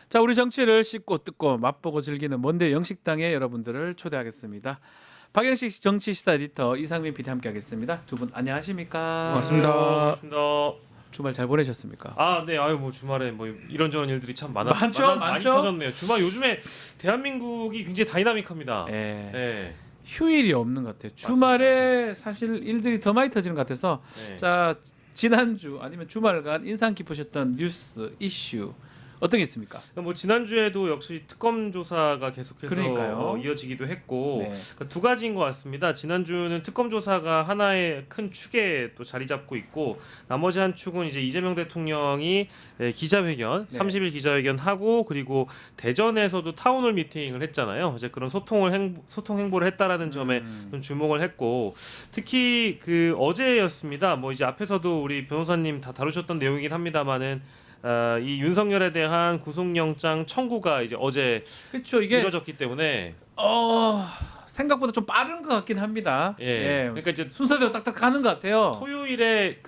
자, 우리 정치를 씹고 뜯고 맛보고 즐기는 먼데 영식당에 여러분들을 초대하겠습니다. 박영식 정치시사 에디터 이상민 PD 함께하겠습니다. 두 분 안녕하십니까? 반갑습니다. 반갑습니다. 주말 잘 보내셨습니까? 아, 네. 아유 뭐 주말에 뭐 이런저런 일들이 참 많이 많죠? 터졌네요. 주말 요즘에 대한민국이 굉장히 다이나믹합니다. 네. 네. 휴일이 없는 것 같아요. 주말에 사실 일들이 더 많이 터지는 것 같아서 네. 자, 지난주 아니면 주말간 인상 깊으셨던 뉴스 이슈 어떤 게 있습니까? 뭐 지난주에도 역시 특검 조사가 계속해서 그러니까요. 이어지기도 했고 네. 그러니까 두 가지인 것 같습니다. 지난주는 특검 조사가 하나의 큰 축에 또 자리 잡고 있고 나머지 한 축은 이제 이재명 대통령이 기자회견, 네. 30일 기자회견 하고 그리고 대전에서도 타운홀 미팅을 했잖아요. 이제 그런 소통 행보를 했다라는 점에 좀 주목을 했고 특히 그 어제였습니다. 뭐 이제 앞에서도 우리 변호사님 다 다루셨던 내용이긴 합니다만은 이 윤석열에 대한 구속영장 청구가 이제 어제 그렇죠. 이게 이뤄졌기 때문에 생각보다 좀 빠른 것 같긴 합니다. 예. 그러니까 이제 순서대로 딱딱 가는 것 같아요. 토요일에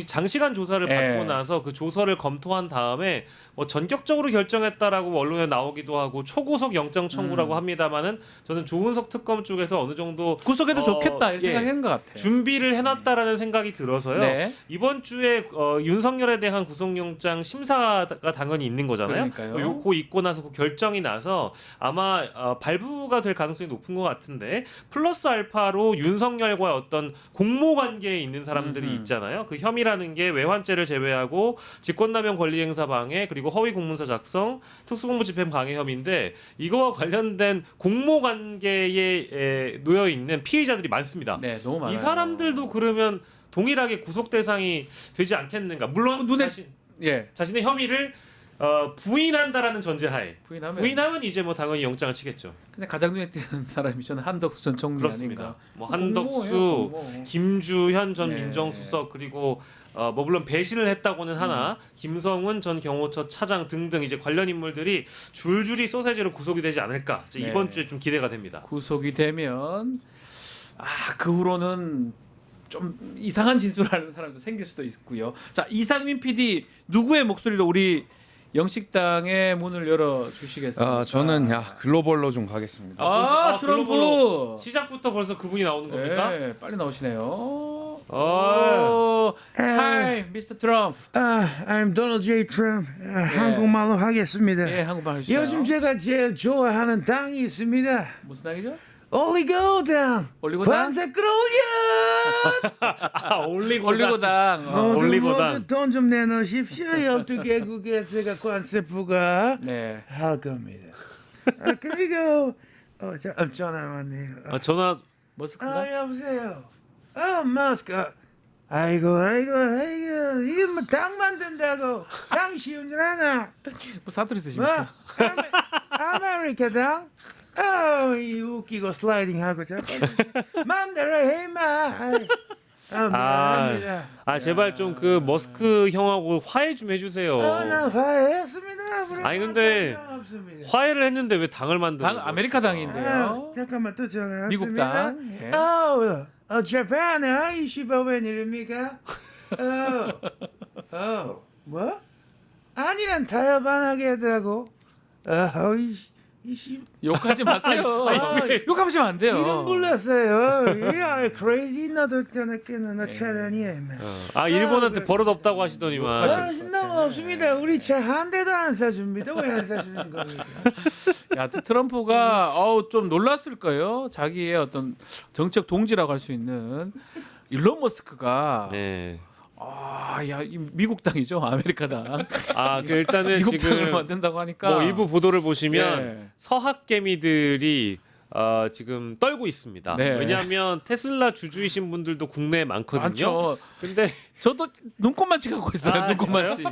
장시간 조사를 받고 예. 나서 그 조서를 검토한 다음에 뭐 전격적으로 결정했다라고 언론에 나오기도 하고 초고속 영장 청구라고 합니다만은 저는 조은석 특검 쪽에서 어느 정도 구속해도 좋겠다 이런 생각한 것 같아요. 준비를 해놨다라는 생각이 들어서요. 네. 이번 주에 윤석열에 대한 구속영장 심사가 당연히 있는 거잖아요. 그러니까요. 요거 있고 나서 그 결정이 나서 아마 발부가 될 가능성이 높은 것 같은데 플러스 알파로 윤석열과 어떤 공모 관계에 있는 사람들이 있잖아요. 그 혐의라는 게 외환죄를 제외하고 직권남용 권리행사 방해 그리고 허위 공문서 작성, 특수공무 집행 방해 혐의인데 이거와 관련된 공모 관계에 놓여 있는 피의자들이 많습니다. 네, 너무 많아요. 이 사람들도 그러면 동일하게 구속 대상이 되지 않겠는가? 물론 예. 자신의 혐의를 부인한다라는 전제하에 부인하면 이제 뭐 당연히 영장을 치겠죠. 근데 가장 눈에 띄는 사람이 저는 한덕수 전 총리 그렇습니다. 아닌가. 뭐 공모예요, 한덕수, 공모. 김주현 전 예. 민정수석 그리고 뭐 물론 배신을 했다고는 하나 김성훈 전 경호처 차장 등등 이제 관련 인물들이 줄줄이 소세지로 구속이 되지 않을까 이제 네. 이번 주에 좀 기대가 됩니다. 구속이 되면 그 후로는 좀 이상한 진술하는 사람도 생길 수도 있고요. 자, 이상민 PD 누구의 목소리로 우리 영식당의 문을 열어 주시겠습니까? 저는 글로벌로 좀 가겠습니다. 트럼프 글로벌로 시작부터 벌써 그분이 나오는 겁니까? 네, 빨리 나오시네요. Hi, Mr. Trump. I'm Donald J. Trump. 한국말로 하겠습니다. 예, 한국말 하시죠. 요즘 제가 제일 좋아하는 당이 있습니다. 무슨 당이죠? 올리고당. 올리고당? 관세 끌어올려. 올리고당. 올리고당. 모두 돈 좀 내놓으십시오. 12개국에 제가 관세 부과할 네. 겁니다. 그리고 전화 왔네요. 전화 머스크가? 여보세요. 마스크. 아이고 이게 뭐 당 만든다고 당 쉬운 줄 아나? 뭐 사투리 뭐? 쓰십니까? 아메리카 당? 이 웃기고 슬라이딩하고 자꾸 마음대로 해 임마. 미안합니다. 제발 좀 그 머스크 형하고 화해 좀 해주세요. 나 화해했습니다. 아니, 근데 없습니다. 화해를 했는데 왜 당을 만드는 당 아메리카 당인데요. 잠깐만 또 전화 미국 당. 예. 재팬 이 씨발 웬일입니까? 뭐? 아니란 타협 안 하겠다고? 이씨 욕하지 마세요. 욕하시면 안 돼요. 이름 불렀어요. 야, crazy 너도 저녁에는 너 차량이야. 일본한테 버릇 없다고 하시더니만. 신남 없습니다. 우리 차 한 대도 안 사줍니다. 왜 안 사주는 겁니까? 야, 트럼프가 좀 놀랐을 거예요. 자기의 어떤 정책 동지라고 할 수 있는 일론 머스크가 네. 이 미국 당이죠. 아메리카 당. 일단은 미국 당을 지금 만든다고 하니까 뭐 일부 보도를 보시면 예. 서학 개미들이 지금 떨고 있습니다. 네. 왜냐하면 테슬라 주주이신 분들도 국내에 많거든요. 많죠. 근데 저도 눈꽃만치 갖고 있어요. 눈꽃만치.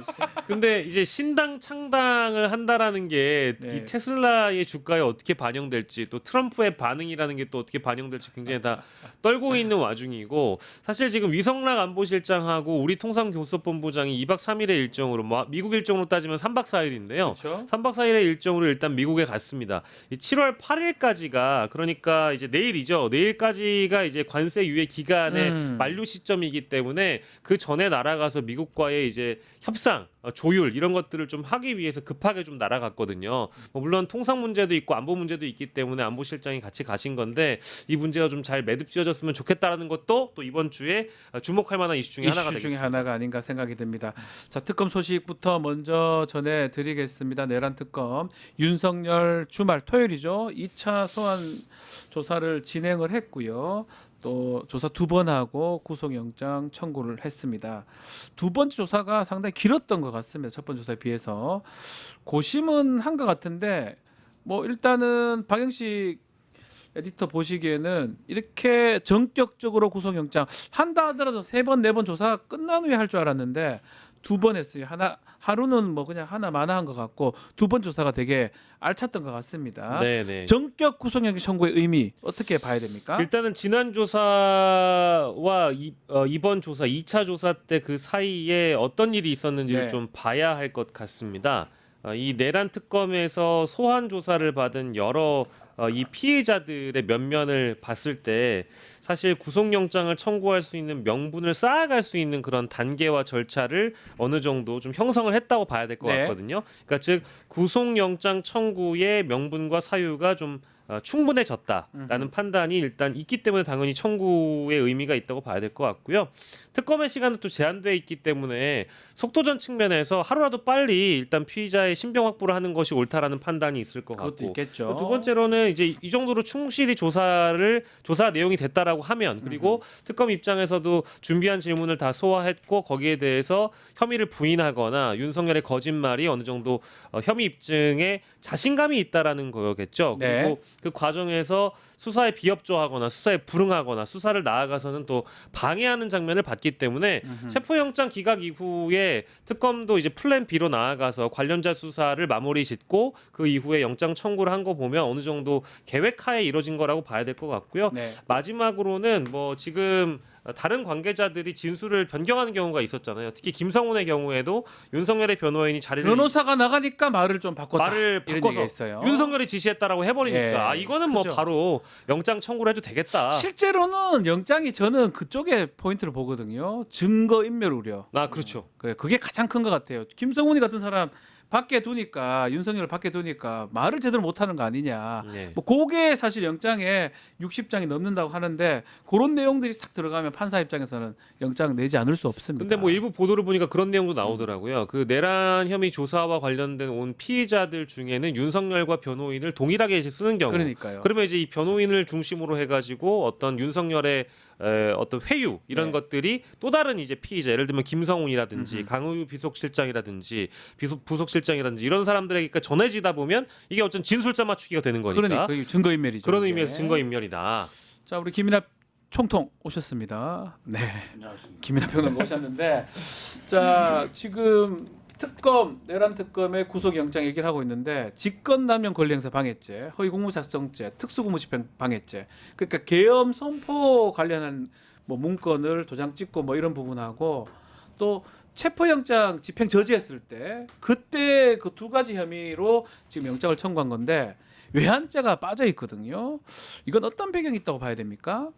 근데 이제 신당 창당을 한다라는 게 이 네. 테슬라의 주가에 어떻게 반영될지 또 트럼프의 반응이라는 게 또 어떻게 반영될지 굉장히 다 떨고 있는 와중이고 사실 지금 위성락 안보실장하고 우리 통상교섭본부장이 2박 3일의 일정으로 미국 일정으로 따지면 3박 4일인데요. 그렇죠. 3박 4일의 일정으로 일단 미국에 갔습니다. 7월 8일까지가 그러니까 이제 내일이죠. 내일까지가 이제 관세 유예 기간의 만료 시점이기 때문에 그 그 전에 날아가서 미국과의 이제 협상, 조율 이런 것들을 좀 하기 위해서 급하게 좀 날아갔거든요. 뭐 물론 통상 문제도 있고 안보 문제도 있기 때문에 안보실장이 같이 가신 건데 이 문제가 좀 잘 매듭지어졌으면 좋겠다라는 것도 또 이번 주에 주목할 만한 이슈 중에 하나가 이슈 중에 되겠습니다. 하나가 아닌가 생각이 듭니다. 자, 특검 소식부터 먼저 전해드리겠습니다. 내란 특검 윤석열 주말 토요일이죠. 2차 소환 조사를 진행을 했고요. 또 조사 2번 하고 구속영장 청구를 했습니다. 두 번째 조사가 상당히 길었던 것 같습니다. 첫 번째 조사에 비해서 고심은 한 것 같은데 뭐 일단은 박영식 에디터 보시기에는 이렇게 전격적으로 구속영장 한다 하더라도 3번, 4번 조사 끝난 후에 할 줄 알았는데 2번 했어요. 하루는 뭐 그냥 하나 마나한 것 같고 2번 조사가 되게 알찼던 것 같습니다. 네네. 전격 구속영장 청구의 의미 어떻게 봐야 됩니까? 일단은 지난 조사와 이번 조사 2차 조사 때 그 사이에 어떤 일이 있었는지를 네. 좀 봐야 할 것 같습니다. 이 내란 특검에서 소환 조사를 받은 여러 이 피해자들의 면면을 봤을 때 사실 구속영장을 청구할 수 있는 명분을 쌓아갈 수 있는 그런 단계와 절차를 어느 정도 좀 형성을 했다고 봐야 될 것 네. 같거든요. 그러니까 즉 구속영장 청구의 명분과 사유가 좀 충분해졌다라는 판단이 일단 있기 때문에 당연히 청구의 의미가 있다고 봐야 될 것 같고요. 특검의 시간은 또 제한돼 있기 때문에 속도전 측면에서 하루라도 빨리 일단 피의자의 신병 확보를 하는 것이 옳다라는 판단이 있을 것 그것도 같고 있겠죠. 두 번째로는 이제 이 정도로 충실히 조사 내용이 됐다라고 하면 그리고 특검 입장에서도 준비한 질문을 다 소화했고 거기에 대해서 혐의를 부인하거나 윤석열의 거짓말이 어느 정도 혐의 입증에 자신감이 있다라는 거겠죠. 네. 그리고 그 과정에서 수사에 비협조하거나 수사에 불응하거나 수사를 나아가서는 또 방해하는 장면을 봤기 때문에 체포영장 기각 이후에 특검도 이제 플랜 B로 나아가서 관련자 수사를 마무리 짓고 그 이후에 영장 청구를 한 거 보면 어느 정도 계획하에 이루어진 거라고 봐야 될 것 같고요. 네. 마지막으로는 뭐 지금 다른 관계자들이 진술을 변경하는 경우가 있었잖아요. 특히 김성훈의 경우에도 윤석열의 변호인이 자리를 변호사가 나가니까 말을 좀 바꿨다. 말을 이런 바꿔서 얘기가 있어요. 윤석열이 지시했다라고 해버리니까 예, 아 이거는 뭐 그죠. 바로 영장 청구를 해도 되겠다. 실제로는 영장이 저는 그쪽에 포인트를 보거든요. 증거 인멸 우려. 아 그렇죠. 그게 가장 큰 것 같아요. 김성훈이 같은 사람 밖에 두니까 윤석열을 밖에 두니까 말을 제대로 못하는 거 아니냐. 네. 뭐 그게 사실 영장에 60장이 넘는다고 하는데 그런 내용들이 싹 들어가면 판사 입장에서는 영장 내지 않을 수 없습니다. 근데 뭐 일부 보도를 보니까 그런 내용도 나오더라고요. 그 내란 혐의 조사와 관련된 온 피의자들 중에는 윤석열과 변호인을 동일하게 쓰는 경우. 그러니까요. 그러면 이제 이 변호인을 중심으로 해가지고 어떤 윤석열의 어떤 회유 이런 네. 것들이 또 다른 이제 피의자 예를 들면 김성훈이라든지 강우유 비속실장이라든지 부속실장이라든지 이런 사람들에게 전해지다 보면 이게 어떤 진술자 맞추기가 되는 거니까 그러니까 그게 증거 인멸이죠. 그런 이게. 의미에서 증거인멸이다. 자, 우리 김이나 총통 오셨습니다. 네. 김이나 평론가 오셨는데 자, 지금 내란 특검의 구속영장 얘기를 하고 있는데 직권남용 권리행사 방해죄, 허위공무작성죄, 특수공무집행 방해죄. 그러니까 계엄 선포 관련한 뭐 문건을 도장 찍고 뭐 이런 부분하고 또 체포영장 집행 저지했을 때 그때 그 두 가지 혐의로 지금 영장을 청구한 건데 외환죄가 빠져 있거든요. 이건 어떤 배경이 있다고 봐야 됩니까?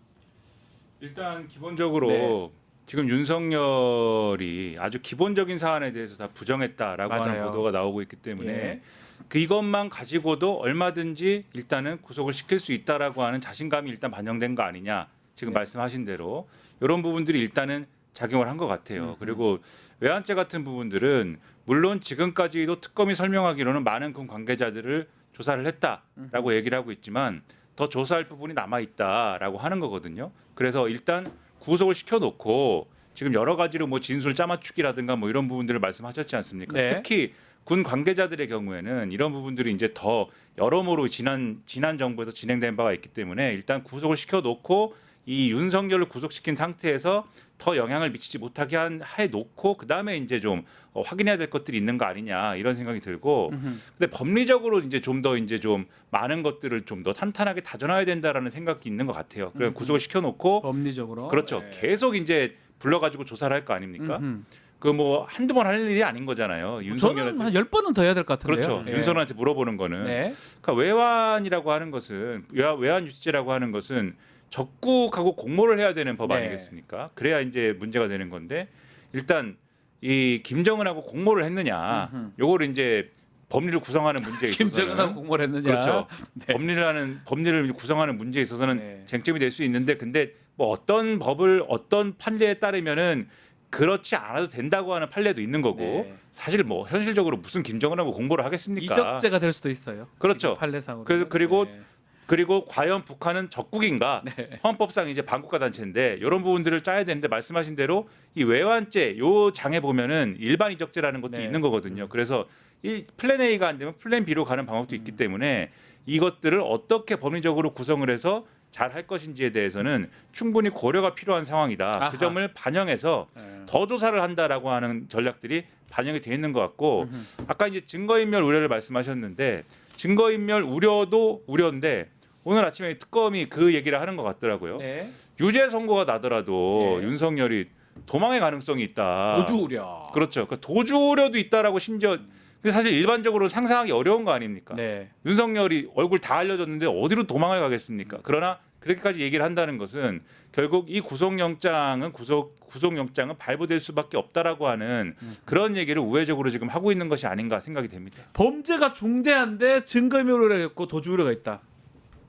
일단 기본적으로 네. 지금 윤석열이 아주 기본적인 사안에 대해서 다 부정했다라고 맞아요. 하는 보도가 나오고 있기 때문에 예. 그것만 가지고도 얼마든지 일단은 구속을 시킬 수 있다라고 하는 자신감이 일단 반영된 거 아니냐. 지금 네. 말씀하신 대로 이런 부분들이 일단은 작용을 한 것 같아요. 그리고 외환죄 같은 부분들은 물론 지금까지도 특검이 설명하기로는 많은 군 관계자들을 조사를 했다라고 얘기를 하고 있지만 더 조사할 부분이 남아 있다라고 하는 거거든요. 그래서 일단 구속을 시켜놓고 지금 여러 가지로 뭐 진술 짜맞추기라든가 뭐 이런 부분들을 말씀하셨지 않습니까? 네. 특히 군 관계자들의 경우에는 이런 부분들이 이제 더 여러모로 지난 정부에서 진행된 바가 있기 때문에 일단 구속을 시켜놓고 이 윤석열을 구속시킨 상태에서 더 영향을 미치지 못하게 해 놓고 그 다음에 이제 좀 확인해야 될 것들이 있는 거 아니냐 이런 생각이 들고, 근데 법리적으로 이제 좀 더 이제 좀 많은 것들을 좀 더 탄탄하게 다져놔야 된다라는 생각이 있는 것 같아요. 그래서 구속을 시켜놓고 법리적으로 그렇죠. 네. 계속 이제 불러가지고 조사를 할 거 아닙니까? 음흠. 그 뭐 한두 번 할 일이 아닌 거잖아요. 저는 윤석열한테 한 10번은 더 해야 될 것 같은데요. 그렇죠. 예. 윤석열한테 물어보는 거는 네. 그러니까 외환이라고 하는 것은 외환 유치죄라고 하는 것은 적국하고 공모를 해야 되는 법 네. 아니겠습니까? 그래야 이제 문제가 되는 건데 일단 이 김정은하고 공모를 했느냐, 요걸 이제 법리를 구성하는 문제에 있어서는 김정은하고 공모를 했느냐. 그렇죠. 네. 법리를 구성하는 문제에 있어서는 네. 쟁점이 될 수 있는데, 근데 뭐 어떤 법을 어떤 판례에 따르면은 그렇지 않아도 된다고 하는 판례도 있는 거고, 네. 사실 뭐 현실적으로 무슨 김정은하고 공모를 하겠습니까? 이적죄가 될 수도 있어요. 그렇죠. 지금 판례상으로. 그래서 그리고 과연 북한은 적국인가? 네. 헌법상 이제 반국가 단체인데 이런 부분들을 짜야 되는데, 말씀하신 대로 이 외환죄 요 장에 보면은 일반 이적죄라는 것도 네. 있는 거거든요. 그래서 이 플랜 A가 안 되면 플랜 B로 가는 방법도 있기 때문에 이것들을 어떻게 법리적으로 구성을 해서 잘 할 것인지에 대해서는 충분히 고려가 필요한 상황이다. 아하. 그 점을 반영해서 네. 더 조사를 한다라고 하는 전략들이 반영이 돼 있는 것 같고, 아까 이제 증거인멸 우려를 말씀하셨는데, 증거인멸 우려도 우려인데 오늘 아침에 특검이 그 얘기를 하는 것 같더라고요. 네. 유죄 선고가 나더라도 네. 윤석열이 도망의 가능성이 있다. 도주 우려. 그렇죠. 그러니까 도주 우려도 있다라고 심지어 사실 일반적으로 상상하기 어려운 거 아닙니까? 네. 윤석열이 얼굴 다 알려졌는데 어디로 도망을 가겠습니까? 그러나 그렇게까지 얘기를 한다는 것은 결국 이 구속영장은 발부될 수밖에 없다라고 하는 그런 얘기를 우회적으로 지금 하고 있는 것이 아닌가 생각이 됩니다. 범죄가 중대한데 증거인멸 우려가 있고 도주 우려가 있다.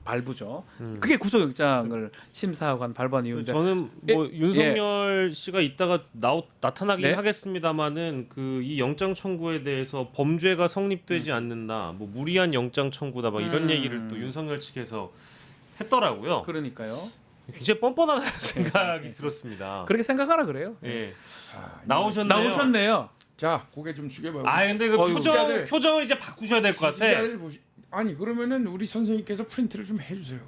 발부죠. 그게 구속영장을 심사하고 한 발부한 이유인데. 저는 뭐 윤석열 씨가 이따가 나타나긴 네? 하겠습니다만은 그 이 영장 청구에 대해서 범죄가 성립되지 않는다, 뭐 무리한 영장 청구다, 막 이런 얘기를 또 윤석열 측에서 했더라고요. 그러니까요. 굉장히 뻔뻔하다는 생각이 들었습니다. 그렇게 생각하라 그래요. 예. 아, 나오셨네요. 자, 고개 좀 숙여봐요. 아 근데 그 기자들. 표정을 이제 바꾸셔야 될 것 같아. 지지자들 아니 그러면은 우리 선생님께서 프린트를 좀 해주세요.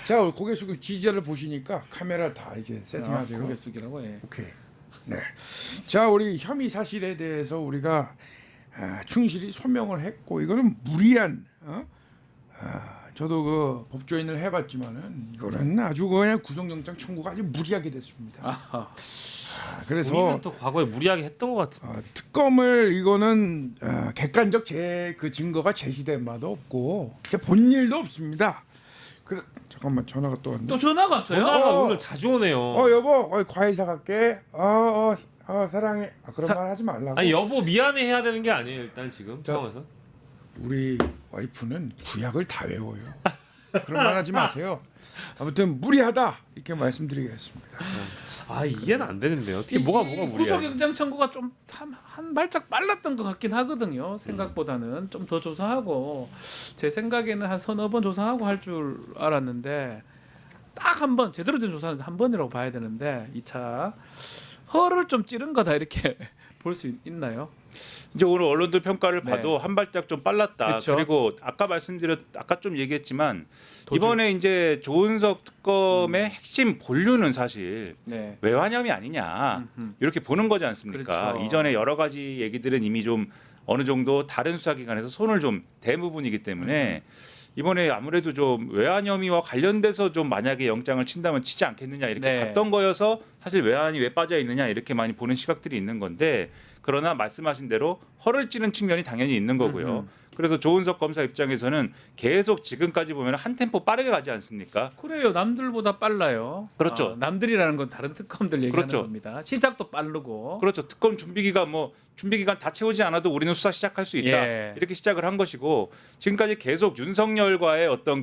자, 고개 숙여 지지자를 보시니까 카메라 다 이제 세팅하세요. 고개 숙이라고. 예. 오케이. 네. 자, 우리 혐의 사실에 대해서 우리가 충실히 소명을 했고, 이거는 무리한 저도 그 법조인을 해봤지만은 이거는 아주 그냥 구속영장 청구가 아주 무리하게 됐습니다. 아하. 그래서 우리는 또 과거에 무리하게 했던 것 같은데. 특검을 이거는 객관적 그 증거가 제시된 바도 없고 본 일도 없습니다. 그래, 잠깐만 전화가 또 왔네. 또 전화가 왔어요? 전화가 어. 오늘 자주 오네요. 여보, 과외사 갈게. 사랑해. 그런 말 하지 말라고. 아니 여보 미안해 해야 되는 게 아니에요 일단 지금 저- 상황에서. 우리 와이프는 구약을 다 외워요. 그런 말 하지 마세요. 아무튼 무리하다 이렇게 말씀드리겠습니다. 아 이해는 안 되는데요. 어떻게 뭐가 무리야? 구속영장 청구가 좀 한 발짝 빨랐던 것 같긴 하거든요. 생각보다는 좀 더 조사하고, 제 생각에는 한 서너 번 조사하고 할 줄 알았는데 딱 한 번 제대로 된 조사는 한 번이라고 봐야 되는데 2차 허를 좀 찌른 거다 이렇게 볼 수 있나요? 이제 오늘 언론들 평가를 네. 봐도 한 발짝 좀 빨랐다. 그쵸. 그리고 아까 좀 얘기했지만 이번에 이제 조은석 특검의 핵심 본류는 사실 네. 외환혐의 아니냐 이렇게 보는 거지 않습니까? 그렇죠. 이전에 여러 가지 얘기들은 이미 좀 어느 정도 다른 수사기관에서 손을 좀 댄 부분이기 때문에 이번에 아무래도 좀 외환 혐의와 관련돼서 좀 만약에 영장을 친다면 치지 않겠느냐 이렇게 네. 봤던 거여서 사실 외환이 왜 빠져 있느냐 이렇게 많이 보는 시각들이 있는 건데, 그러나 말씀하신 대로 허를 찌는 측면이 당연히 있는 거고요. 그래서 조은석 검사 입장에서는 계속 지금까지 보면 한 템포 빠르게 가지 않습니까? 그래요. 남들보다 빨라요. 그렇죠. 남들이라는 건 다른 특검들 얘기하는 그렇죠. 겁니다. 시작도 빠르고. 그렇죠. 특검 준비기간 다 채우지 않아도 우리는 수사 시작할 수 있다. 예. 이렇게 시작을 한 것이고, 지금까지 계속 윤석열과의 어떤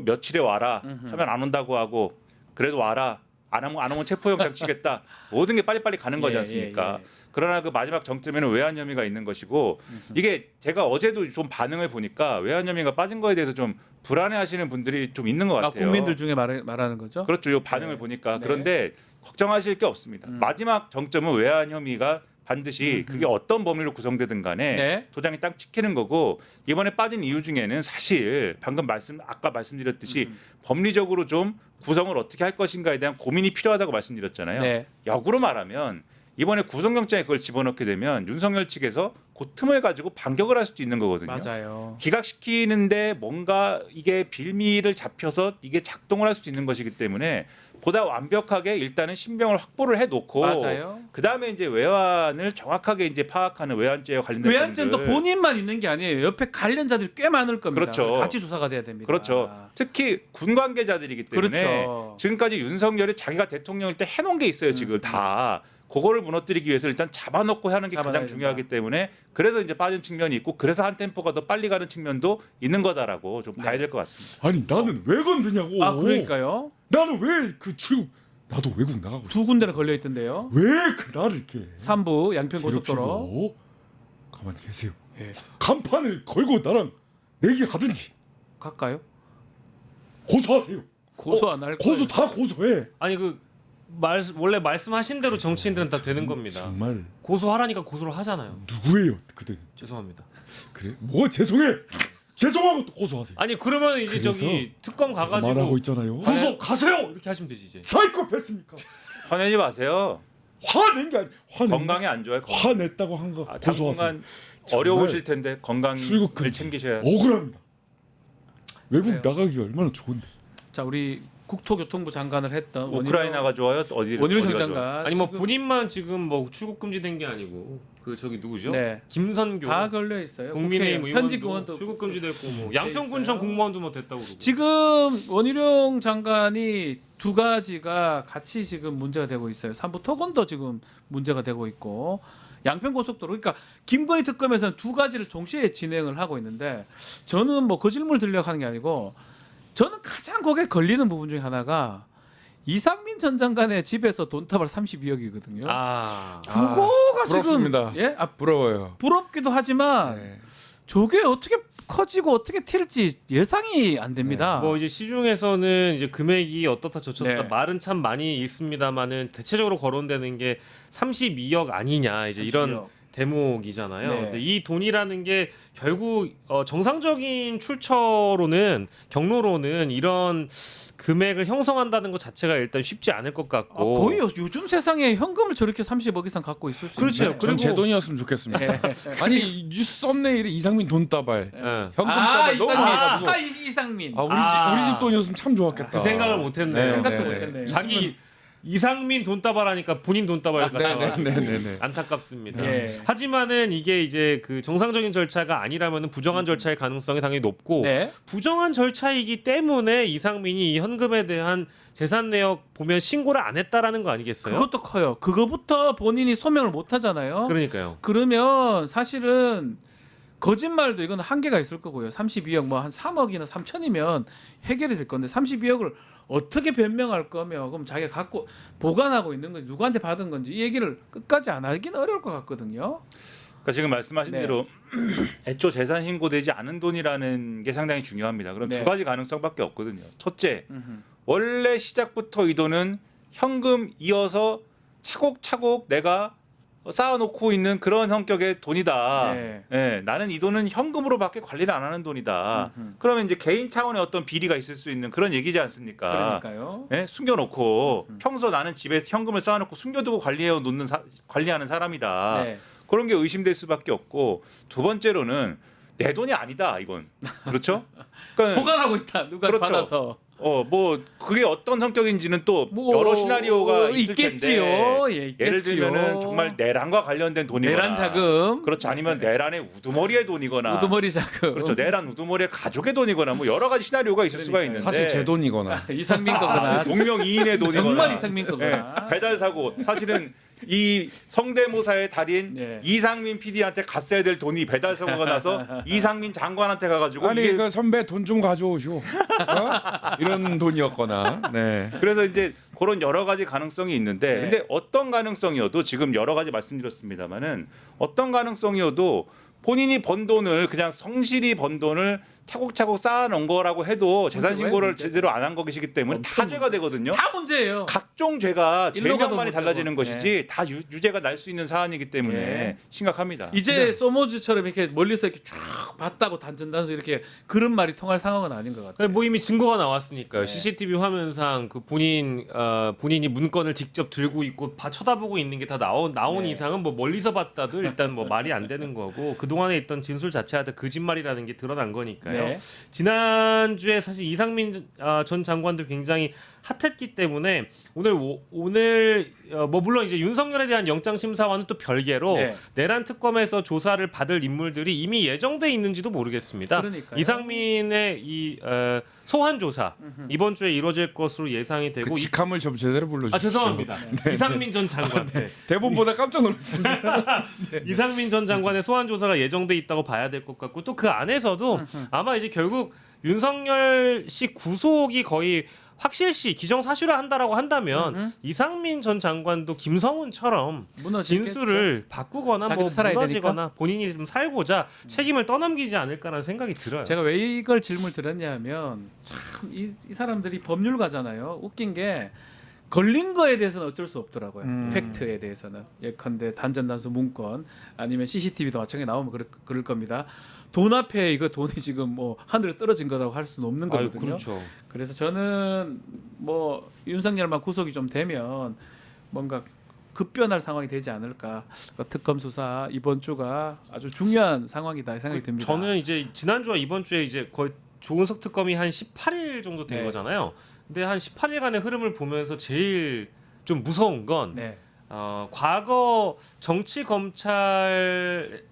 며칠에 와라 하면 안 온다고 하고, 그래도 와라 안 오면 체포영장 치겠다. 모든 게 빨리빨리 가는 거지 예, 않습니까? 예, 예. 그러나 그 마지막 정점에는 외환 혐의가 있는 것이고, 이게 제가 어제도 좀 반응을 보니까 외환 혐의가 빠진 거에 대해서 좀 불안해하시는 분들이 좀 있는 것 같아요. 국민들 중에 말하는 거죠? 그렇죠. 요 반응을 네. 보니까. 네. 그런데 걱정하실 게 없습니다. 마지막 정점은 외환 혐의가 반드시 그게 어떤 범위로 구성되든 간에 네. 도장이 딱 찍히는 거고, 이번에 빠진 이유 중에는 사실 방금 아까 말씀드렸듯이 법리적으로 좀 구성을 어떻게 할 것인가에 대한 고민이 필요하다고 말씀드렸잖아요. 네. 역으로 말하면 이번에 구속영장에 그걸 집어넣게 되면 윤석열 측에서 그 틈을 가지고 반격을 할 수도 있는 거거든요. 맞아요. 기각시키는데 뭔가 이게 빌미를 잡혀서 이게 작동을 할 수도 있는 것이기 때문에 보다 완벽하게 일단은 신병을 확보를 해놓고, 맞아요. 그 다음에 이제 외환을 정확하게 이제 파악하는 외환죄와 관련된 외환죄는 또 점들. 본인만 있는 게 아니에요. 옆에 관련자들이 꽤 많을 겁니다. 그렇죠. 같이 조사가 돼야 됩니다. 그렇죠. 특히 군 관계자들이기 때문에 그렇죠. 지금까지 윤석열이 자기가 대통령일 때 해놓은 게 있어요. 지금 다 그거를 무너뜨리기 위해서 일단 잡아놓고 하는 게 잡아놔야 가장 중요하기 때문에 그래서 이제 빠진 측면이 있고 그래서 한 템포가 더 빨리 가는 측면도 있는 거다라고 좀 봐야 될 것 같습니다. 아니 나는 왜 건드냐고. 아 그러니까요. 나는 왜 그 지금 나도 외국 나가고 두 군데나 걸려 있던데요. 왜 그 나를 이렇게 3부 양평 고속도로. 괴롭히고. 가만히 계세요. 예. 간판을 걸고 나랑 내기 하든지 갈까요? 고소하세요. 고소 안 할 거예요. 고소 다 고소해. 아니 원래 말씀하신 대로 정치인들은 다 되는 겁니다. 정말 고소하라니까 고소를 하잖아요. 누구예요 그때? 죄송합니다. 그래? 뭐 죄송해. 죄송하고 또 고소하세요. 아니 그러면 이제 그래서 저기 특검 말하고 가가지고 있잖아요. 고소 가세요 이렇게 하시면 되지 이제. 사이코패스입니까? 화내지 마세요. 화낸 게 아니 건강에 안 좋아요. 화냈다고 한 거 고소하세요. 당분간 어려우실 텐데 건강을 출국금지. 챙기셔야. 억울합니다. 외국 그래요. 나가기가 얼마나 좋은데. 자 우리 국토교통부 장관을 했던 우크라이나가 좋아요? 원희룡 어디가 좋아요? 장관. 아니 뭐 지금 본인만 지금 뭐 출국 금지된 게 아니고 그 저기 누구죠? 네. 김선교 다 걸려 있어요. 국민의힘 국회의원, 현직 의원도 의원도 출국 금지됐고 뭐 돼 양평군청 있어요. 공무원도 뭐 됐다고 그러고. 지금 원희룡 장관이 두 가지가 같이 지금 문제가 되고 있어요. 삼부 토건도 지금 문제가 되고 있고 양평 고속도로 그러니까 김건희 특검에서는 두 가지를 동시에 진행을 하고 있는데 저는 뭐 그 질문을 드리려고 하는 게 아니고 저는 가장 거기에 걸리는 부분 중에 하나가 이상민 전 장관의 집에서 돈다발 32억이거든요. 아. 그거가 부럽습니다. 지금 예? 부러워요. 부럽기도 하지만 네. 저게 어떻게 커지고 어떻게 튈지 예상이 안 됩니다. 뭐 이제 시중에서는 이제 금액이 어떻다 저렇다 네. 말은 참 많이 있습니다만은 대체적으로 거론되는 게 32억 아니냐 이제 이런 32억. 대목이잖아요. 네. 근데 이 돈이라는 게 결국 정상적인 출처로는 경로로는 이런 금액을 형성한다는 것 자체가 일단 쉽지 않을 것 같고. 거의 요즘 세상에 현금을 저렇게 30억 이상 갖고 있을 수 그렇죠. 있는데. 전 제 돈이었으면 좋겠습니다. 네. 아니 뉴스 썸네일에 이상민 돈다발, 예. 현금 다발 너무 많아가지고. 이상민. 우리 집 돈이었으면 참 좋았겠다. 그 생각을 못했네요. 네, 생각도 네, 못했네요. 자기 이상민 돈다발하니까 본인 돈다발 같아가지고 네네네네. 안타깝습니다. 네. 하지만은 이게 이제 그 정상적인 절차가 아니라면 부정한 절차의 가능성이 당연히 높고 네. 부정한 절차이기 때문에 이상민이 이 현금에 대한 재산 내역 보면 신고를 안 했다라는 거 아니겠어요? 그것도 커요. 그거부터 본인이 소명을 못 하잖아요. 그러니까요. 그러면 사실은 거짓말도 이건 한계가 있을 거고요. 32억 뭐 한 3억이나 3천이면 해결이 될 건데 32억을 어떻게 변명할 거며 그럼 자기가 갖고 보관하고 있는 건지 누구한테 받은 건지 이 얘기를 끝까지 안 하기는 어려울 것 같거든요. 그러니까 지금 말씀하신 네. 대로 애초 재산 신고되지 않은 돈이라는 게 상당히 중요합니다. 그럼 네. 두 가지 가능성밖에 없거든요. 첫째, 원래 시작부터 이 돈은 현금 이어서 차곡차곡 내가 쌓아놓고 있는 그런 성격의 돈이다. 네. 예, 나는 이 돈은 현금으로밖에 관리를 안 하는 돈이다. 그러면 이제 개인 차원의 어떤 비리가 있을 수 있는 그런 얘기지 않습니까? 그러니까요. 예? 숨겨놓고 평소 나는 집에 현금을 쌓아놓고 숨겨두고 관리하는 사람이다. 네. 그런 게 의심될 수밖에 없고 두 번째로는 내 돈이 아니다 이건 그렇죠? 그러니까 보관하고 있다. 누가 그렇죠. 받아서. 뭐 그게 어떤 성격인지는 또 뭐 여러 시나리오가 있을 있겠지요. 텐데 예, 있겠지요. 예를 들면은 정말 내란과 관련된 돈이거나 내란 자금. 그렇지 아니면 내란의 우두머리의 돈이거나 우두머리 자금. 그렇죠 내란 우두머리의 가족의 돈이거나 뭐 여러 가지 시나리오가 있을 수가 있는데 사실 제 돈이거나. 이상민 거거나. 동명이인의 돈이거나 정말 이상민 거구나. 예, 배달 사고 사실은 이 성대모사의 달인 네. 이상민 PD한테 갔어야 될 돈이 배달 사고가 나서 이상민 장관한테 가가지고 아니 이게 그 선배 돈 좀 가져오쇼. 어? 이런 돈이었거나. 네. 그래서 이제 그런 여러 가지 가능성이 있는데 네. 근데 어떤 가능성이어도 지금 여러 가지 말씀드렸습니다만은 어떤 가능성이어도 본인이 번 돈을 그냥 성실히 번 돈을 차곡차곡 쌓아놓은 거라고 해도 재산 문제, 신고를 왜 문제지? 제대로 안 한 것이기 때문에 엄청 다 죄가 되거든요. 다 문제예요. 각종 죄가 일로 가도 죄명만이 문제고. 달라지는 것이지 다 유죄가 날 수 있는 사안이기 때문에 네. 심각합니다. 이제 소모즈처럼 이렇게 멀리서 이렇게 쭉 봤다고 단전단수 이렇게 그런 말이 통할 상황은 아닌 것 같아요. 뭐 이미 증거가 나왔으니까요. 네. CCTV 화면상 그 본인이 문건을 직접 들고 있고 쳐다보고 있는 게 다 나온 네. 이상은 뭐 멀리서 봤다도 일단 뭐 말이 안 되는 거고 그 동안에 있던 진술 자체가 다 거짓말이라는 게 드러난 거니까요. 네. 지난주에 사실 이상민 전 장관도 굉장히 핫했기 때문에 오늘 뭐 물론 이제 윤석열에 대한 영장 심사와는 또 별개로 네. 내란 특검에서 조사를 받을 인물들이 이미 예정돼 있는지도 모르겠습니다. 그러니까요. 이상민의 이 소환 조사 이번 주에 이루어질 것으로 예상이 되고 그 직함을 좀 제대로 불러주십시오. 죄송합니다. 이상민 전 장관. 네. 대본보다 깜짝 놀랐습니다. 이상민 전 장관의 소환 조사가 예정돼 있다고 봐야 될 것 같고 또 그 안에서도 아마 이제 결국 윤석열 씨 구속이 거의 확실시 기정사실화 한다라고 한다면 이상민 전 장관도 김성훈처럼 무너지겠죠. 진술을 바꾸거나 뭐 자기도 살아야 무너지거나 본인이 좀 살고자 책임을 떠넘기지 않을까라는 생각이 들어요. 제가 왜 이걸 질문을 드렸냐면 참 이 사람들이 법률가잖아요. 웃긴 게 걸린 거에 대해서는 어쩔 수 없더라고요. 팩트에 대해서는 예컨대 단전단수 문건 아니면 CCTV도 마찬가지 나오면 그럴 겁니다. 돈 앞에 이거 돈이 지금 뭐 하늘에 떨어진 거라고 할 수는 없는 거거든요. 그렇죠. 그래서 저는 뭐 윤석열만 구속이 좀 되면 뭔가 급변할 상황이 되지 않을까. 그러니까 특검 수사 이번 주가 아주 중요한 상황이다 생각이 듭니다. 저는 이제 지난주와 이번 주에 이제 거의 조은석 특검이 한 18일 정도 된 네. 거잖아요. 근데 한 18일간의 흐름을 보면서 제일 좀 무서운 건 네. 과거 정치 검찰들이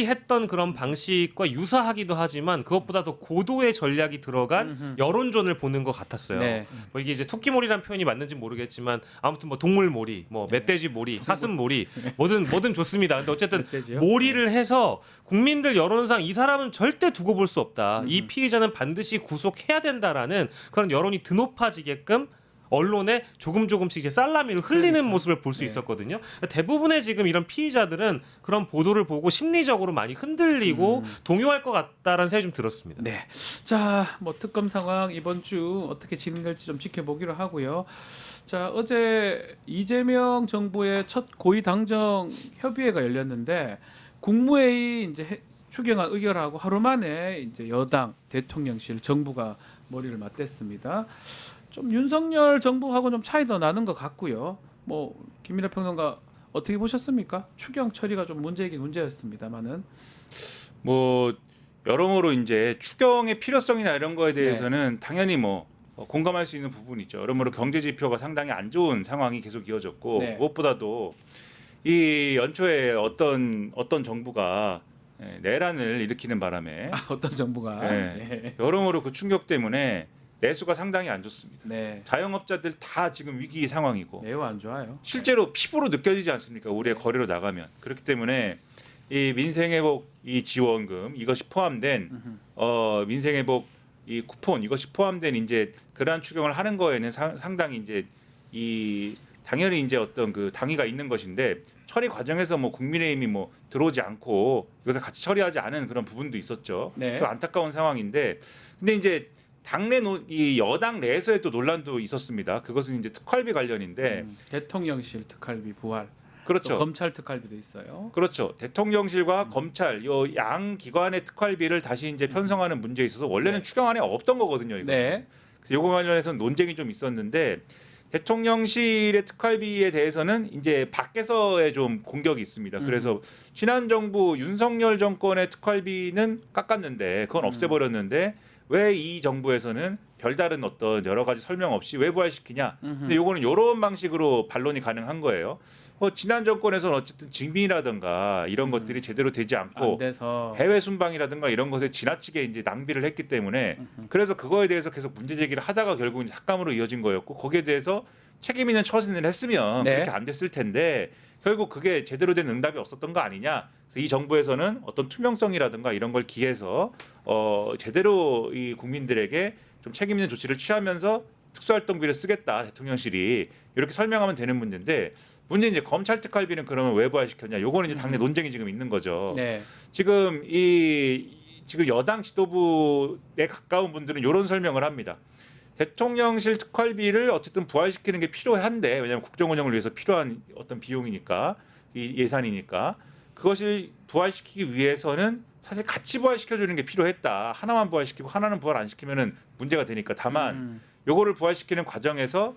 했던 그런 방식과 유사하기도 하지만 그것보다 더 고도의 전략이 들어간 여론전을 보는 것 같았어요. 네. 뭐 이게 이제 토끼몰이라는 표현이 맞는지 모르겠지만 아무튼 뭐 동물몰이, 뭐 멧돼지몰이, 사슴몰이 뭐든 좋습니다. 근데 어쨌든 멧돼지요? 몰이를 해서 국민들 여론상 이 사람은 절대 두고 볼 수 없다. 이 피의자는 반드시 구속해야 된다라는 그런 여론이 드높아지게끔 언론에 조금씩 이제 살라미를 흘리는 모습을 볼 수 있었거든요. 대부분의 지금 이런 피의자들은 그런 보도를 보고 심리적으로 많이 흔들리고 동요할 것 같다라는 생각이 좀 들었습니다. 네. 자, 뭐 특검 상황 이번 주 어떻게 진행될지 좀 지켜보기로 하고요. 자, 어제 이재명 정부의 첫 고위 당정 협의회가 열렸는데 국무회의 이제 추경안 의결하고 하루 만에 이제 여당, 대통령실, 정부가 머리를 맞댔습니다. 좀 윤석열 정부하고 좀 차이도 나는 것 같고요. 뭐 김민하 평론가 어떻게 보셨습니까? 추경 처리가 좀 문제이긴 문제였습니다만은. 뭐 여러모로 이제 추경의 필요성이나 이런 거에 대해서는 당연히 뭐 공감할 수 있는 부분이죠. 여러모로 경제 지표가 상당히 안 좋은 상황이 계속 이어졌고 네. 무엇보다도 이 연초에 어떤 정부가 내란을 일으키는 바람에 어떤 정부가 네. 여러모로 그 충격 때문에 내수가 상당히 안 좋습니다. 네. 자영업자들 다 지금 위기 상황이고 매우 안 좋아요. 실제로 피부로 느껴지지 않습니까? 우리의 거리로 나가면. 그렇기 때문에 이 민생회복 이 지원금 이것이 포함된 민생회복 이 쿠폰 이것이 포함된 이제 그러한 추경을 하는 거에는 상당히 이제 이 당연히 이제 어떤 그 당위가 있는 것인데 처리 과정에서 뭐 국민의힘이 뭐 들어오지 않고 이것을 같이 처리하지 않은 그런 부분도 있었죠. 네. 그래서 안타까운 상황인데 근데 이제 당내 이 여당 내에서의 또 논란도 있었습니다. 그것은 이제 특활비 관련인데 대통령실 특활비 부활, 그렇죠. 또 검찰 특활비도 있어요. 그렇죠. 대통령실과 검찰 요 양 기관의 특활비를 다시 이제 편성하는 문제에 있어서 원래는 네. 추경안에 없던 거거든요. 이거. 네. 그래서 이거 관련해서는 논쟁이 좀 있었는데 대통령실의 특활비에 대해서는 이제 밖에서의 좀 공격이 있습니다. 그래서 지난 정부 윤석열 정권의 특활비는 깎았는데 그건 없애버렸는데 왜 이 정부에서는 별다른 어떤 여러 가지 설명 없이 왜 부활시키냐? 근데 요거는 이런 방식으로 반론이 가능한 거예요. 지난 정권에서는 어쨌든 증빙이라든가 이런 것들이 제대로 되지 안 않고 돼서 해외 순방이라든가 이런 것에 지나치게 이제 낭비를 했기 때문에 그래서 그거에 대해서 계속 문제 제기를 하다가 결국 이제 삭감으로 이어진 거였고 거기에 대해서 책임 있는 처신을 했으면 네. 그렇게 안 됐을 텐데 결국 그게 제대로 된 응답이 없었던 거 아니냐? 그래서 이 정부에서는 어떤 투명성이라든가 이런 걸 기해서 제대로 이 국민들에게 좀 책임 있는 조치를 취하면서 특수활동비를 쓰겠다 대통령실이 이렇게 설명하면 되는 문제인데 문제 이제 검찰 특활비는 그러면 왜 부활시켰냐? 요거는 이제 당내 논쟁이 지금 있는 거죠. 네. 지금 지금 여당 지도부에 가까운 분들은 이런 설명을 합니다. 대통령실 특활비를 어쨌든 부활시키는 게 필요한데 왜냐하면 국정 운영을 위해서 필요한 어떤 비용이니까 이 예산이니까 그것을 부활시키기 위해서는 사실 같이 부활시켜주는 게 필요했다. 하나만 부활시키고 하나는 부활 안 시키면은 문제가 되니까 다만 요거를 부활시키는 과정에서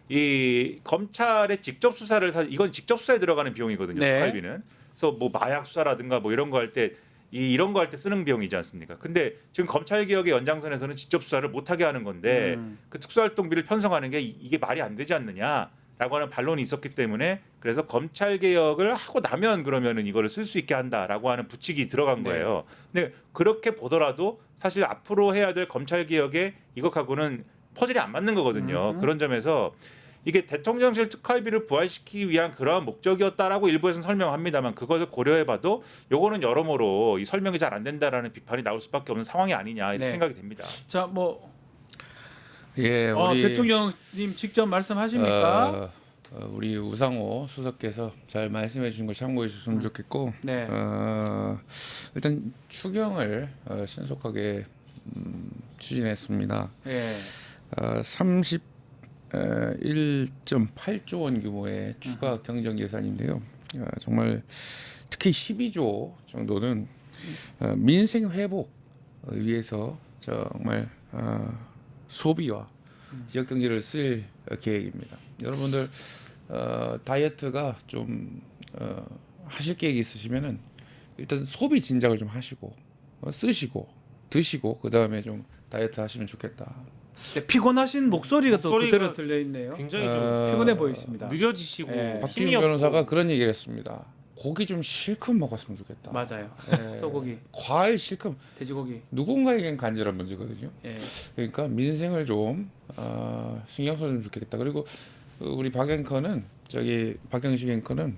이 검찰의 직접 수사를 이건 직접 수사에 들어가는 비용이거든요. 네. 특활비는. 그래서 뭐 마약 수사라든가 뭐 이런 거 할 때 이런 거 할 때 쓰는 비용이지 않습니까? 근데 지금 검찰 개혁의 연장선에서는 직접 수사를 못하게 하는 건데 그 특수활동비를 편성하는 게 이게 말이 안 되지 않느냐라고 하는 반론이 있었기 때문에 그래서 검찰 개혁을 하고 나면 그러면은 이거를 쓸 수 있게 한다라고 하는 부칙이 들어간 거예요. 근데 그렇게 보더라도 사실 앞으로 해야 될 검찰 개혁에 이것하고는 퍼즐이 안 맞는 거거든요. 그런 점에서 이게 대통령실 특활비를 부활시키기 위한 그러한 목적이었다라고 일부에서는 설명합니다만 그것을 고려해봐도 요거는 여러모로 이 설명이 잘 안 된다라는 비판이 나올 수밖에 없는 상황이 아니냐 이렇게 네. 생각이 됩니다. 자, 뭐 예, 우리 대통령님 직접 말씀하십니까? 우리 우상호 수석께서 잘 말씀해 주신 걸 참고해 주셨으면 좋겠고 네. 일단 추경을 신속하게 추진했습니다. 예. 31.8조 원 규모의 추가 경정 예산인데요. 정말 특히 12조 정도는 민생 회복 위해서 정말 소비와 지역 경제를 쓸 계획입니다. 여러분들 다이어트가 좀 하실 계획이 있으시면은 일단 소비 진작을 좀 하시고 쓰시고 드시고 그 다음에 좀 다이어트 하시면 좋겠다. 네, 피곤하신 목소리가 또 목소리가 그대로 들려 있네요. 굉장히 좀 피곤해 보이십니다. 느려지시고 예. 힘이 박지훈 없고. 변호사가 그런 얘기를 했습니다. 고기 좀 실컷 먹었으면 좋겠다. 맞아요. 예. 소고기, 과일 실컷 돼지고기. 누군가에겐 간절한 문제거든요. 예. 그러니까 민생을 좀 신경 써주면 좋겠다. 그리고 우리 박 앵커는 박경식 앵커는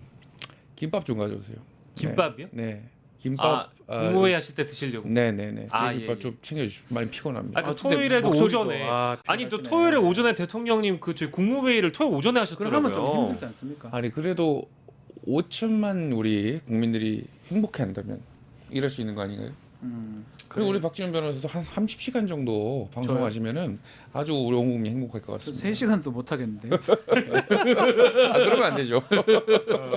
김밥 좀 가져오세요. 김밥이요? 네. 김밥. 국무회의 하실 때 드시려고. 네네네. 아, 김밥 예. 좀 챙겨주시고 많이 피곤합니다. 그 근데 토요일에도 목소리도, 오전에 아, 아니 또 피곤하시네. 토요일에 오전에 대통령님 그 저희 국무회의를 토요일 오전에 하셨더라고요. 그러면 좀 힘들지 않습니까? 아니 그래도 5천만 우리 국민들이 행복해한다면 이럴 수 있는 거 아닌가요? 그리고 우리 박지원 변호사도 한 30시간 정도 방송하시면은 아주 우리 온 국민이 행복할 것 같습니다. 3시간도 못 하겠는데요. 그러면 안 되죠.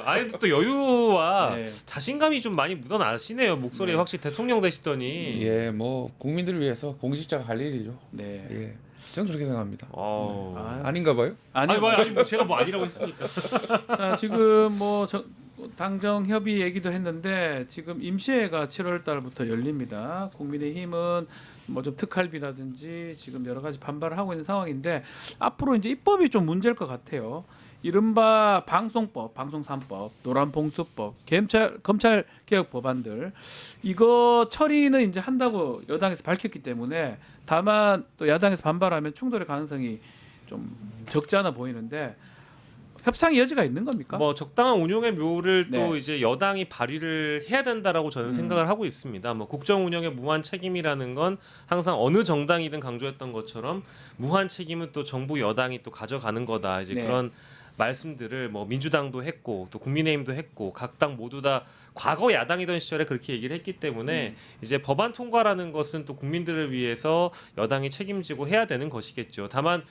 아니 또 여유와 네. 자신감이 좀 많이 묻어나시네요. 목소리에 확실히 대통령 되시더니. 예, 뭐 국민들을 위해서 공직자가 할 일이죠. 네. 예, 저는 그렇게 생각합니다. 어. 아닌가 봐요? 아니, 아니 뭐 제가 뭐 아니라고 했습니까? 자, 지금 뭐 당정 협의 얘기도 했는데 지금 임시회가 7월 달부터 열립니다. 국민의힘은 뭐 좀 특활비라든지 지금 여러 가지 반발을 하고 있는 상황인데 앞으로 이제 입법이 좀 문제일 것 같아요. 이른바 방송법, 방송3법, 노란봉투법, 검찰 개혁 법안들 이거 처리는 이제 한다고 여당에서 밝혔기 때문에 다만 또 야당에서 반발하면 충돌의 가능성이 좀 적지 않아 보이는데 협상의 여지가 있는 겁니까? 뭐 적당한 운용의 묘를 또 네. 이제 여당이 발휘를 해야 된다라고 저는 생각을 하고 있습니다. 뭐 국정 운영의 무한 책임이라는 건 항상 어느 정당이든 강조했던 것처럼 무한 책임은 또 정부 여당이 또 가져가는 거다. 이제 네. 그런 말씀들을 뭐 민주당도 했고 또 국민의힘도 했고 각 당 모두 다 과거 야당이던 시절에 그렇게 얘기를 했기 때문에 이제 법안 통과라는 것은 또 국민들을 위해서 여당이 책임지고 해야 되는 것이겠죠. 다만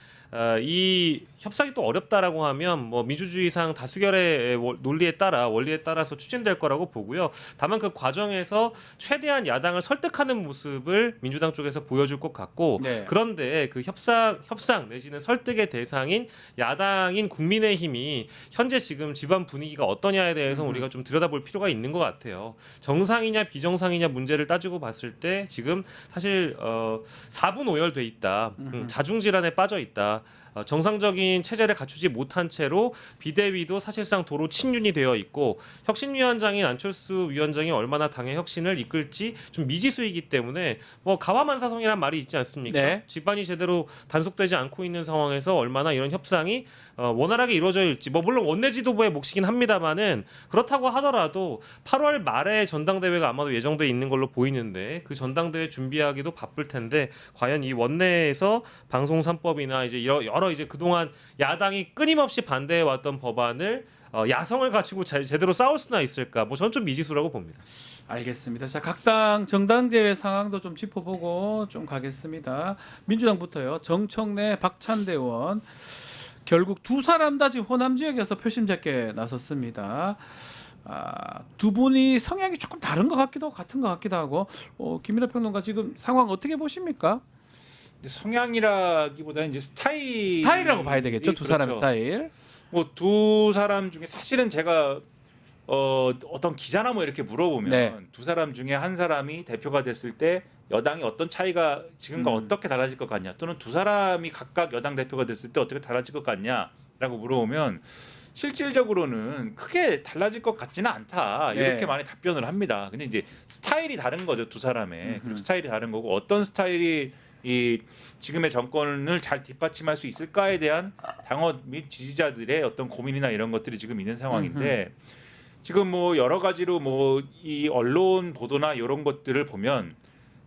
이 협상이 또 어렵다라고 하면 뭐 민주주의상 다수결의 논리에 따라 원리에 따라서 추진될 거라고 보고요. 다만 그 과정에서 최대한 야당을 설득하는 모습을 민주당 쪽에서 보여줄 것 같고 네. 그런데 그 협상 내지는 설득의 대상인 야당인 국민의힘이 현재 지금 집안 분위기가 어떠냐에 대해서 우리가 좀 들여다볼 필요가 있는 것 같아요. 정상이냐 비정상이냐 문제를 따지고 봤을 때 지금 사실 4분 오열돼 있다. 자중 질환에 빠져 있다. 정상적인 체제를 갖추지 못한 채로 비대위도 사실상 도로 친윤이 되어 있고 혁신위원장인 안철수 위원장이 얼마나 당의 혁신을 이끌지 좀 미지수이기 때문에 뭐 가와만사성이란 말이 있지 않습니까? 네. 집안이 제대로 단속되지 않고 있는 상황에서 얼마나 이런 협상이 원활하게 이루어질지 뭐 물론 원내 지도부의 몫이긴 합니다만은 그렇다고 하더라도 8월 말에 전당대회가 아마도 예정돼 있는 걸로 보이는데 그 전당대회 준비하기도 바쁠 텐데 과연 이 원내에서 방송 3법이나 이제 여러 이제 그동안 야당이 끊임없이 반대해 왔던 법안을 야성을 갖추고 제대로 싸울 수나 있을까? 뭐 저는 좀 미지수라고 봅니다. 알겠습니다. 자, 각 당 정당대회 상황도 좀 짚어보고 좀 가겠습니다. 민주당부터요. 정청래, 박찬대 의원 결국 두 사람 다 지금 호남 지역에서 표심 잡게 나섰습니다. 두 분이 성향이 조금 다른 것 같기도 하고 같은 것 같기도 하고 김민하 평론가 지금 상황 어떻게 보십니까? 성향이라기보다는 이제 스타일이라고 봐야 되겠죠. 두 사람 스타일. 뭐 두 사람 중에 사실은 제가 어떤 기자나 뭐 이렇게 물어보면 네. 두 사람 중에 한 사람이 대표가 됐을 때 여당이 어떤 차이가 지금과 어떻게 달라질 것 같냐, 또는 두 사람이 각각 여당 대표가 됐을 때 어떻게 달라질 것 같냐라고 물어보면 실질적으로는 크게 달라질 것 같지는 않다, 이렇게 예. 많이 답변을 합니다. 근데 이제 스타일이 다른 거죠, 두 사람의. 그리고 스타일이 다른 거고, 어떤 스타일이 이 지금의 정권을 잘 뒷받침할 수 있을까에 대한 당원 및 지지자들의 어떤 고민이나 이런 것들이 지금 있는 상황인데, 지금 뭐 여러 가지로 뭐 이 언론 보도나 이런 것들을 보면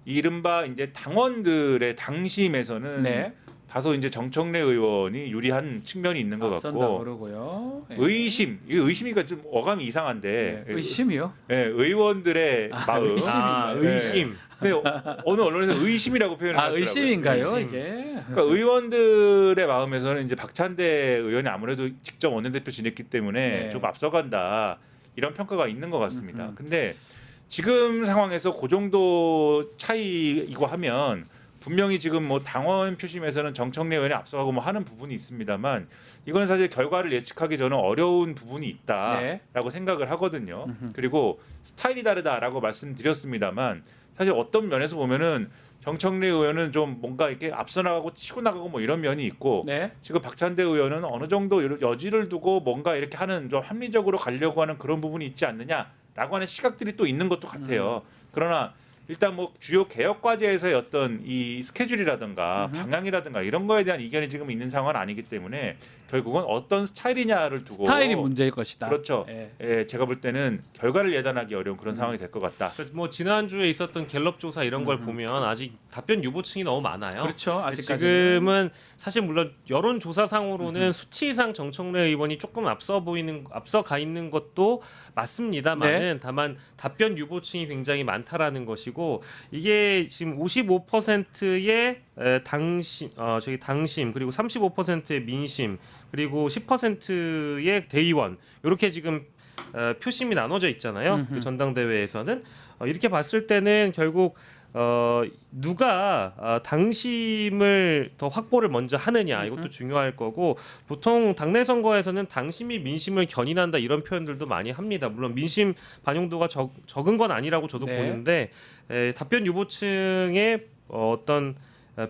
이른바 이제 당원들의 당심에서는 네. 다소 이제 정청래 의원이 유리한 측면이 있는 것 앞선다 같고, 그러고요. 예. 이게 의심이니까 좀 어감이 이상한데, 네. 의심이요? 예, 의원들의 마음. 의심인가요? 의심. 근데 어느 언론에서 의심이라고 표현을 아, 하더라고요. 의심인가요? 의심. 이게. 그러니까 의원들의 마음에서는 이제 박찬대 의원이 아무래도 직접 원내대표 지냈기 때문에 네. 좀 앞서간다, 이런 평가가 있는 것 같습니다. 근데 지금 상황에서 그 정도 차이이고 하면 분명히 지금 뭐 당원 표심에서는 정청래 의원이 앞서가고 뭐 하는 부분이 있습니다만, 이건 사실 결과를 예측하기 저는 어려운 부분이 있다라고 생각을 하거든요. 그리고 스타일이 다르다라고 말씀드렸습니다만, 사실 어떤 면에서 보면은 정청래 의원은 좀 뭔가 이렇게 앞서 나가고 치고 나가고 뭐 이런 면이 있고, 네. 지금 박찬대 의원은 어느 정도 여지를 두고 뭔가 이렇게 하는, 좀 합리적으로 가려고 하는 그런 부분이 있지 않느냐라고 하는 시각들이 또 있는 것도 같아요. 그러나 일단 뭐 주요 개혁 과제에서의 어떤 이 스케줄이라든가 방향이라든가 이런 거에 대한 이견이 지금 있는 상황은 아니기 때문에 결국은 어떤 스타일이냐를 두고, 스타일이 문제일 것이다. 그렇죠. 예. 예, 제가 볼 때는 결과를 예단하기 어려운 그런 상황이 될 것 같다. 뭐 지난주에 있었던 갤럽 조사 이런 걸 보면 아직 답변 유보층이 너무 많아요. 그렇죠. 아직까지 지금은 사실 물론 여론 조사상으로는 수치 이상 정청래 의원이 조금 앞서 가 있는 것도 맞습니다만은, 네. 다만 답변 유보층이 굉장히 많다라는 것이고, 이게 지금 55%의 당심, 그리고 35%의 민심, 그리고 10%의 대의원, 이렇게 지금 표심이 나눠져 있잖아요. 그 전당대회에서는 이렇게 봤을 때는 결국 누가 당심을 더 확보를 먼저 하느냐, 이것도 중요할 거고, 보통 당내 선거에서는 당심이 민심을 견인한다 이런 표현들도 많이 합니다. 물론 민심 반영도가 적은 건 아니라고 저도 네. 보는데, 답변 유보층의 어떤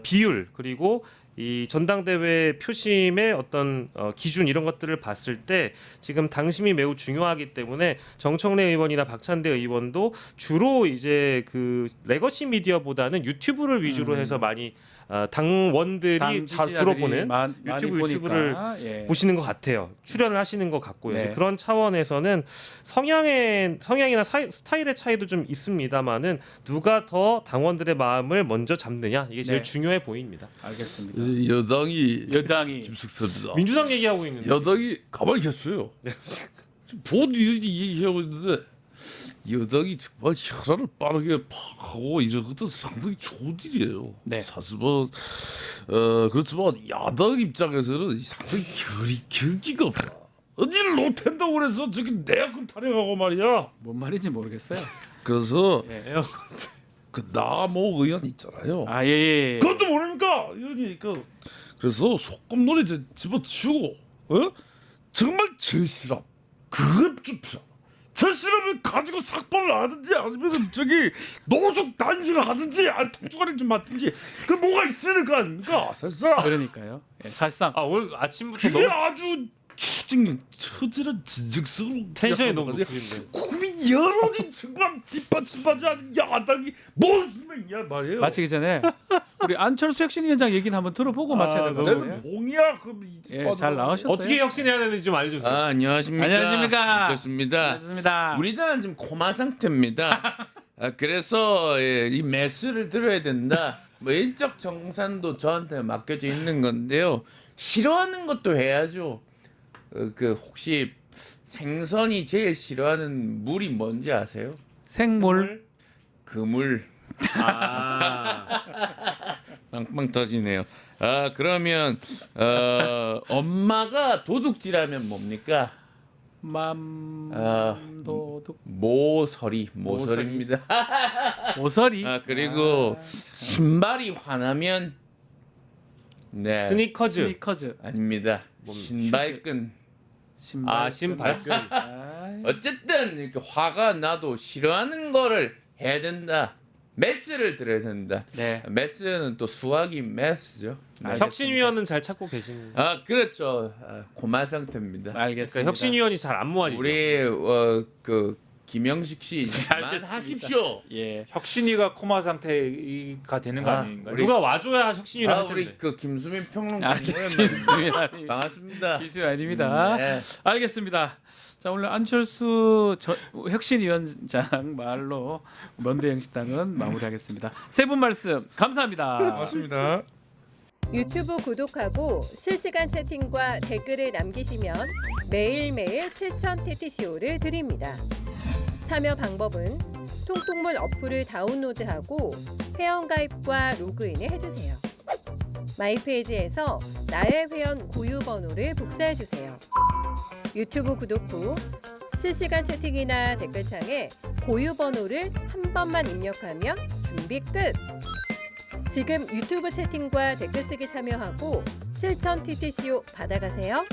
비율, 그리고 이 전당대회 표심의 어떤 기준, 이런 것들을 봤을 때 지금 당심이 매우 중요하기 때문에 정청래 의원이나 박찬대 의원도 주로 이제 그 레거시 미디어보다는 유튜브를 위주로 해서 많이 당원들이 당 주로 지지자들이 보는 많이 유튜브를 보니까, 예. 보시는 것 같아요. 출연을 하시는 것 같고요. 네. 이제 그런 차원에서는 성향이나 스타일의 차이도 좀 있습니다만은, 누가 더 당원들의 마음을 먼저 잡느냐, 이게 제일 네. 중요해 보입니다. 알겠습니다. 여당이 여당이 김숙섭입니다. 민주당 얘기하고 있는데. 여당이 가만히 계세요. 본 얘기하고 있는데 여당이 정말 혈안을 빠르게 파하고 이런 것도 상당히 좋은 일이에요. 네. 사실 뭐 그렇지만 야당 입장에서는 상당히 경기가 없다. 어디를 놓텐다고 그래서 저기 내야금 타령하고 말이야. 뭔 말인지 모르겠어요. 그래서 예. 그 나모 의원 있잖아요. 아, 예. 그것도 모르니까 의원이 그래서 소꿉놀이 집어치우고 정말 절실함 그걸 좀 필요하다. 절실함을 가지고 삭발을 하든지 아니면 저기 노숙 단신을 하든지 아니 통주가리 좀 맞든지 그 뭐가 있어야 될 거 아닙니까 사실상. 그러니까요. 예, 사실상 오늘 아침부터 그게 너무 아주 추증 처절한 진정성으로 텐션이 너무 하는 높은데. 국민 여론이 정말 뒷받침하지 않은 야당이 뭘 힘이 있냐 말이에요. 마치기 전에 우리 안철수 혁신위원장 얘기는 한번 들어보고 마쳐야 될 것 내가 같아요. 봉이야 그럼 예, 잘 나오셨어요. 어떻게 혁신해야 되는지 좀 알려주세요. 안녕하십니까. 안녕하십니까. 좋습니다. 좋습니다. 우리 당은 지금 코마 상태입니다. 그래서 이 매수를 들어야 된다. 뭐 인적 정산도 저한테 맡겨져 있는 건데요. 싫어하는 것도 해야죠. 그 혹시 생선이 제일 싫어하는 물이 뭔지 아세요? 생물. 그물. 아, 빵빵 터지네요. 그러면 엄마가 도둑질하면 뭡니까? 도둑 모서리입니다. 모서리. 그리고 신발이 화나면 네 스니커즈. 스니커즈. 아닙니다. 신발끈. 신발. 신발끈. 아이, 어쨌든 이렇게 화가 나도 싫어하는 거를 해야 된다. 매스를 들어야 된다. 네. 매스는 또 수학이 매스죠. 혁신위원은 잘 찾고 계신. 아 그렇죠. 고마 상태입니다. 알겠습니다. 그러니까 혁신위원이 잘 안 모아지죠. 우리 그 김영식 씨 하십시오. 예. 혁신이가 코마 상태가 되는 거 아닌가요? 누가 와줘야 혁신위를 할 텐데. 우리 그 김수민 평론가님 알겠습니다. 반갑습니다. 기수 아닙니다. 네. 알겠습니다. 자 오늘 안철수 혁신위원장 말로 먼데 영식당은 마무리하겠습니다. 세 분 말씀 감사합니다. 고맙습니다. 유튜브 구독하고 실시간 채팅과 댓글을 남기시면 매일매일 7천 TTCO를 드립니다. 참여 방법은 통통물 어플을 다운로드하고 회원가입과 로그인을 해주세요. 마이페이지에서 나의 회원 고유 번호를 복사해주세요. 유튜브 구독 후 실시간 채팅이나 댓글창에 고유 번호를 한 번만 입력하면 준비 끝! 지금 유튜브 채팅과 댓글 쓰기 참여하고 실천 TTCO 받아가세요.